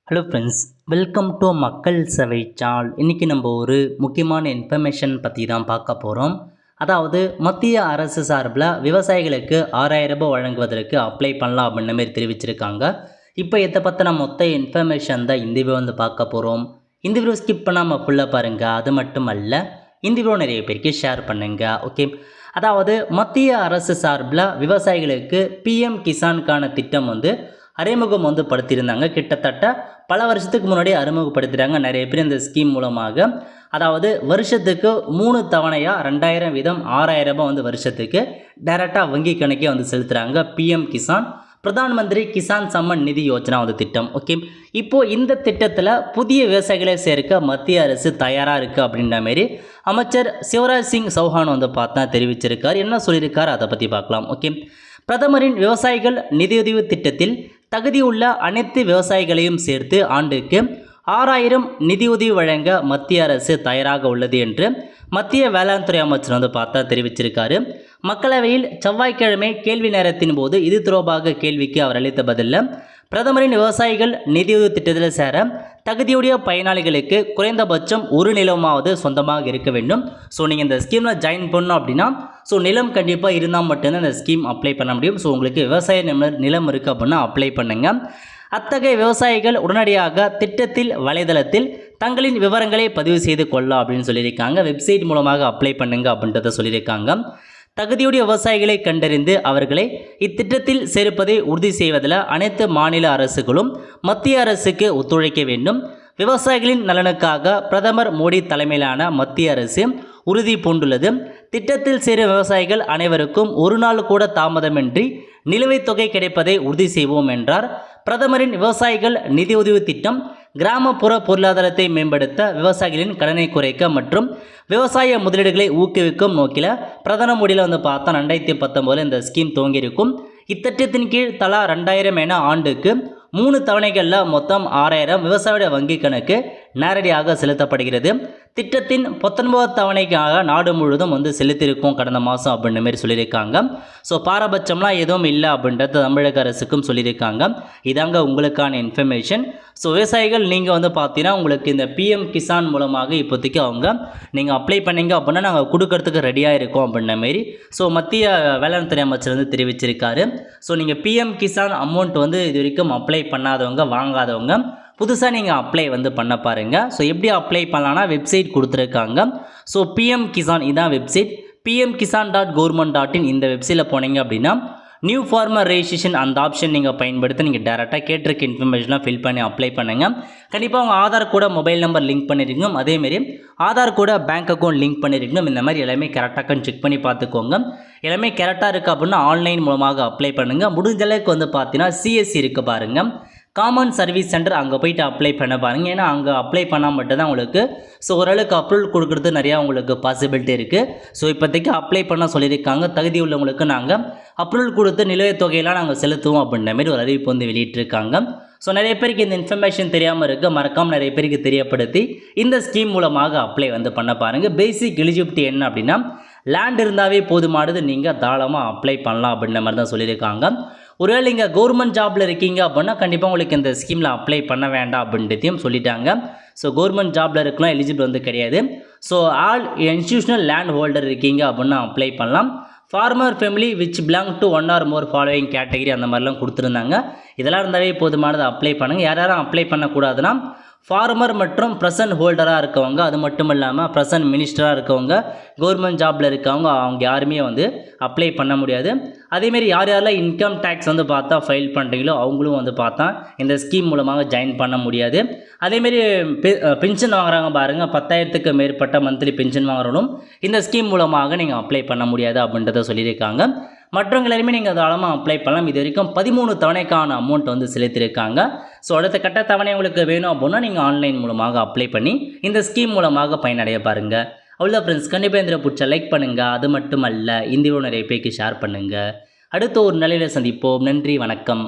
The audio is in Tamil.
ஹலோ ஃப்ரெண்ட்ஸ், வெல்கம் டு மக்கள் சேவை சேனல். இன்றைக்கி நம்ம ஒரு முக்கியமான இன்ஃபர்மேஷன் பற்றி தான் பார்க்க போகிறோம். அதாவது மத்திய அரசு சார்பில் விவசாயிகளுக்கு 6000 ரூபாய் வழங்குவதற்கு அப்ளை பண்ணலாம் அப்படின்ற மாதிரி தெரிவிச்சிருக்காங்க. இப்போ இதை பற்றின மொத்த இன்ஃபர்மேஷன் தான் இந்த வீடியோ வந்து பார்க்க போகிறோம். இந்த வீடியோ ஸ்கிப் பண்ணாமல் ஃபுல்லாக பாருங்கள். அது மட்டும் அல்ல, இந்த வீடியோ நிறைய பேருக்கு ஷேர் பண்ணுங்கள். ஓகே, அதாவது மத்திய அரசு சார்பில் விவசாயிகளுக்கு பிஎம் கிசானுக்கான திட்டம் வந்து அறிமுகம் வந்து படுத்தியிருந்தாங்க. கிட்டத்தட்ட பல வருஷத்துக்கு முன்னாடி அறிமுகப்படுத்திட்டாங்க நிறைய பேர் இந்த ஸ்கீம் மூலமாக. அதாவது வருஷத்துக்கு 3 தவணையாக 2000 வீதம் 6000 ரூபாய் வந்து வருஷத்துக்கு டைரெக்டாக வங்கி கணக்கே வந்து செலுத்துகிறாங்க. பிஎம் கிசான், பிரதான் மந்திரி கிசான் சம்மன் நிதி யோஜனா வந்து திட்டம். ஓகே, இப்போது இந்த திட்டத்தில் புதிய விவசாயிகளை சேர்க்க மத்திய அரசு தயாராக இருக்குது அப்படின்ற மாரி அமைச்சர் சிவராஜ் சிங் சௌஹான் வந்து பார்த்தா தெரிவிச்சிருக்கார். என்ன சொல்லியிருக்கார் அதை பற்றி பார்க்கலாம். ஓகே, பிரதமரின் விவசாயிகள் நிதியுதவி திட்டத்தில் தகுதியுள்ள அனைத்து விவசாயிகளையும் சேர்த்து ஆண்டுக்கு 6000 நிதியுதவி வழங்க மத்திய அரசு தயாராக உள்ளது என்று மத்திய வேளாண் துறை அமைச்சர் வந்து பார்த்தா தெரிவிச்சிருக்காரு. மக்களவையில் செவ்வாய்க்கிழமை கேள்வி நேரத்தின் போது இது தொடர்பாக கேள்விக்கு அவர் அளித்த பதிலில், பிரதமரின் விவசாயிகள் நிதியுதவி திட்டத்தில் சேர தகுதியுடைய பயனாளிகளுக்கு குறைந்தபட்சம் ஒரு நிலமாவது சொந்தமாக இருக்க வேண்டும். ஸோ நீங்கள் இந்த ஸ்கீமில் ஜாயின் பண்ணணும் அப்படின்னா நிலம் கண்டிப்பாக இருந்தால் மட்டும்தான் இந்த ஸ்கீம் அப்ளை பண்ண முடியும். ஸோ உங்களுக்கு விவசாய நிலம் இருக்குது அப்படின்னா அப்ளை பண்ணுங்கள். அத்தகைய விவசாயிகள் உடனடியாக திட்டத்தில் வலைதளத்தில் தங்களின் விவரங்களை பதிவு செய்து கொள்ளலாம் அப்படின்னு சொல்லியிருக்காங்க. வெப்சைட் மூலமாக அப்ளை பண்ணுங்க அப்படின்றத சொல்லியிருக்காங்க. தகுதியுடைய விவசாயிகளை கண்டறிந்து அவர்களை இத்திட்டத்தில் சேர்ப்பதை உறுதி செய்வதில் அனைத்து மாநில அரசுகளும் மத்திய அரசுக்கு ஒத்துழைக்க வேண்டும். விவசாயிகளின் நலனுக்காக பிரதமர் மோடி தலைமையிலான மத்திய அரசு உறுதி பூண்டுள்ளது. திட்டத்தில் சேரும் விவசாயிகள் அனைவருக்கும் ஒரு நாள் கூட தாமதமின்றி நிலுவைத் தொகை கிடைப்பதை உறுதி செய்வோம் என்றார். பிரதமரின் விவசாயிகள் நிதியுதவி திட்டம் கிராமப்புற பொருளாதாரத்தை மேம்படுத்த, விவசாயிகளின் கடனை குறைக்க மற்றும் விவசாய முதலீடுகளை ஊக்குவிக்கும் நோக்கில் பிரதமர் மோடியில் வந்து பார்த்தா 2019 இந்த ஸ்கீம் துவங்கியிருக்கும். இத்திட்டத்தின் கீழ் தலா 2000 என ஆண்டுக்கு 3 தவணைகளில் மொத்தம் 6000 விவசாய வங்கி கணக்கு நேரடியாக செலுத்தப்படுகிறது. திட்டத்தின் 19வது தவணைக்காக நாடு முழுவதும் வந்து செலுத்தியிருக்கும் கடந்த மாதம் அப்படின்ற மாதிரி சொல்லியிருக்காங்க. பாரபட்சம்லாம் எதுவும் இல்லை அப்படின்றது தமிழக அரசுக்கும் சொல்லியிருக்காங்க. இதாங்க உங்களுக்கான இன்ஃபர்மேஷன். விவசாயிகள் நீங்கள் வந்து பார்த்தீங்கன்னா உங்களுக்கு இந்த பிஎம் கிசான் மூலமாக இப்போதைக்கு நீங்கள் அப்ளை பண்ணீங்க அப்படின்னா நாங்கள் கொடுக்கறதுக்கு ரெடியாக இருக்கோம் அப்படின்ற மாரி மத்திய வேளாண் துறை அமைச்சர் வந்து தெரிவிச்சிருக்காரு. நீங்கள் பிஎம் கிசான் அமௌண்ட் வந்து இது வரைக்கும் அப்ளை பண்ணாதவங்க, வாங்காதவங்க புதுசாக நீங்கள் அப்ளை வந்து பண்ண பாருங்கள். எப்படி அப்ளை பண்ணலான்னா வெப்சைட் கொடுத்துருக்காங்க. பிஎம் கிசான் இதான் வெப்சைட், pmkisan.government.in. இந்த வெப்சைட்டில் போனீங்க அப்படின்னா நியூ ஃபார்மர் ரெஜிஸ்ட்ரேஷன் அந்த ஆப்ஷன் நீங்கள் பயன்படுத்தி நீங்கள் டேரெக்டாக கேட்டிருக்க இன்ஃபர்மேஷன்லாம் ஃபில் பண்ணி அப்ளை பண்ணுங்கள். கண்டிப்பாக உங்கள் ஆதார் கூட மொபைல் நம்பர் லிங்க் பண்ணியிருக்கணும். அதேமாரி ஆதார் கூட பேங்க் அக்கௌண்ட் லிங்க் பண்ணியிருக்கணும். இந்த மாதிரி எல்லாமே கரெக்டாக செக் பண்ணி பார்த்துக்கோங்க. எல்லாமே கரெக்டாக இருக்குது அப்படின்னா ஆன்லைன் மூலமாக அப்ளை பண்ணுங்கள். முடிஞ்ச அளவுக்கு வந்து பார்த்தீங்கன்னா சிஎஸ்சி இருக்குது பாருங்கள், காமன் சர்வீஸ் சென்டர், அங்கே போய்ட்டு அப்ளை பண்ண பாருங்கள். ஏன்னா அங்கே அப்ளை பண்ணால் மட்டும்தான் உங்களுக்கு ஓரளவுக்கு அப்ரூவல் கொடுக்குறது நிறையா உங்களுக்கு பாசிபிலிட்டி இருக்குது. இப்போதைக்கு அப்ளை பண்ண சொல்லியிருக்காங்க. தகுதி உள்ளவங்களுக்கு நாங்கள் அப்ரூவல் கொடுத்து நிலுவைத் தொகையெல்லாம் நாங்கள் செலுத்துவோம் அப்படின்ற மாதிரி ஒரு அறிவிப்பு வந்து வெளியிட்டிருக்காங்க. நிறைய பேருக்கு இந்த இன்ஃபர்மேஷன் தெரியாமல் இருக்குது. மறக்காமல் நிறைய பேருக்கு தெரியப்படுத்தி இந்த ஸ்கீம் மூலமாக அப்ளை வந்து பண்ண பாருங்கள். பேசிக் எலிஜிபிலிட்டி என்ன அப்படின்னா லேண்ட் இருந்தாவே போதுமானது, நீங்கள் தாராளமாக அப்ளை பண்ணலாம் அப்படின்ற மாதிரி தான் சொல்லியிருக்காங்க. ஒருவேளை நீங்கள் கவர்மெண்ட் ஜாபில் இருக்கீங்க அப்படின்னா கண்டிப்பாக உங்களுக்கு இந்த ஸ்கீமில் அப்ளை பண்ண வேண்டாம் அப்படின்றதையும் சொல்லிட்டாங்க. கவர்மெண்ட் ஜாபில் இருக்கலாம் எலிஜிபிள் வந்து கிடையாது. ஆல் இன்ஸ்டியூஷனல் லேண்ட் ஹோல்டர் இருக்கீங்க அப்படின்னா அப்ளை பண்ணலாம். Former family which belong to 1 or more following category அந்த மாதிரிலாம் கொடுத்துருந்தாங்க. இதெல்லாம் இருந்தாவே போதுமானது, அப்ளை பண்ணுங்கள். யாரும் அப்ளை பண்ணக்கூடாதுன்னா ஃபார்மர் மற்றும் ப்ரெசன்ட் ஹோல்டராக இருக்கவங்க, அது மட்டும் இல்லாமல் ப்ரெசன்ட் மினிஸ்டராக இருக்கவங்க, கவர்மெண்ட் ஜாபில் இருக்கவங்க, அவங்க யாருமே வந்து அப்ளை பண்ண முடியாது. அதேமாரி யார் யாரெல்லாம் இன்கம் டேக்ஸ் வந்து பார்த்தா ஃபைல் பண்ணுறீங்களோ அவங்களும் வந்து பார்த்தா இந்த ஸ்கீம் மூலமாக ஜாயின் பண்ண முடியாது. அதேமாரி பென்ஷன் வாங்குறாங்க பாருங்கள், 10,000க்கு மேற்பட்ட மந்த்லி பென்ஷன் வாங்குறவங்களும் இந்த ஸ்கீம் மூலமாக நீங்கள் அப்ளை பண்ண முடியாது அப்படின்றத சொல்லியிருக்காங்க. மற்றவங்க எல்லாருமே நீங்கள் தாராளமாக அப்ளை பண்ணலாம். இது வரைக்கும் 13 தவணைக்கான அமௌண்ட் வந்து செலுத்தியிருக்காங்க. அடுத்த கட்ட தவணை உங்களுக்கு வேணும் அப்படின்னா நீங்கள் ஆன்லைன் மூலமாக அப்ளை பண்ணி இந்த ஸ்கீம் மூலமாக பயனடைய பாருங்கள். அவ்வளோ ஃப்ரெண்ட்ஸ், கண்டிப்பாக இந்த பிடிச்ச லைக் பண்ணுங்கள். அது மட்டும் அல்ல, இந்த வீடியோ நிறைய பேருக்கு ஷேர் பண்ணுங்கள். அடுத்த ஒரு நிலையில் சந்திப்போம். நன்றி, வணக்கம்.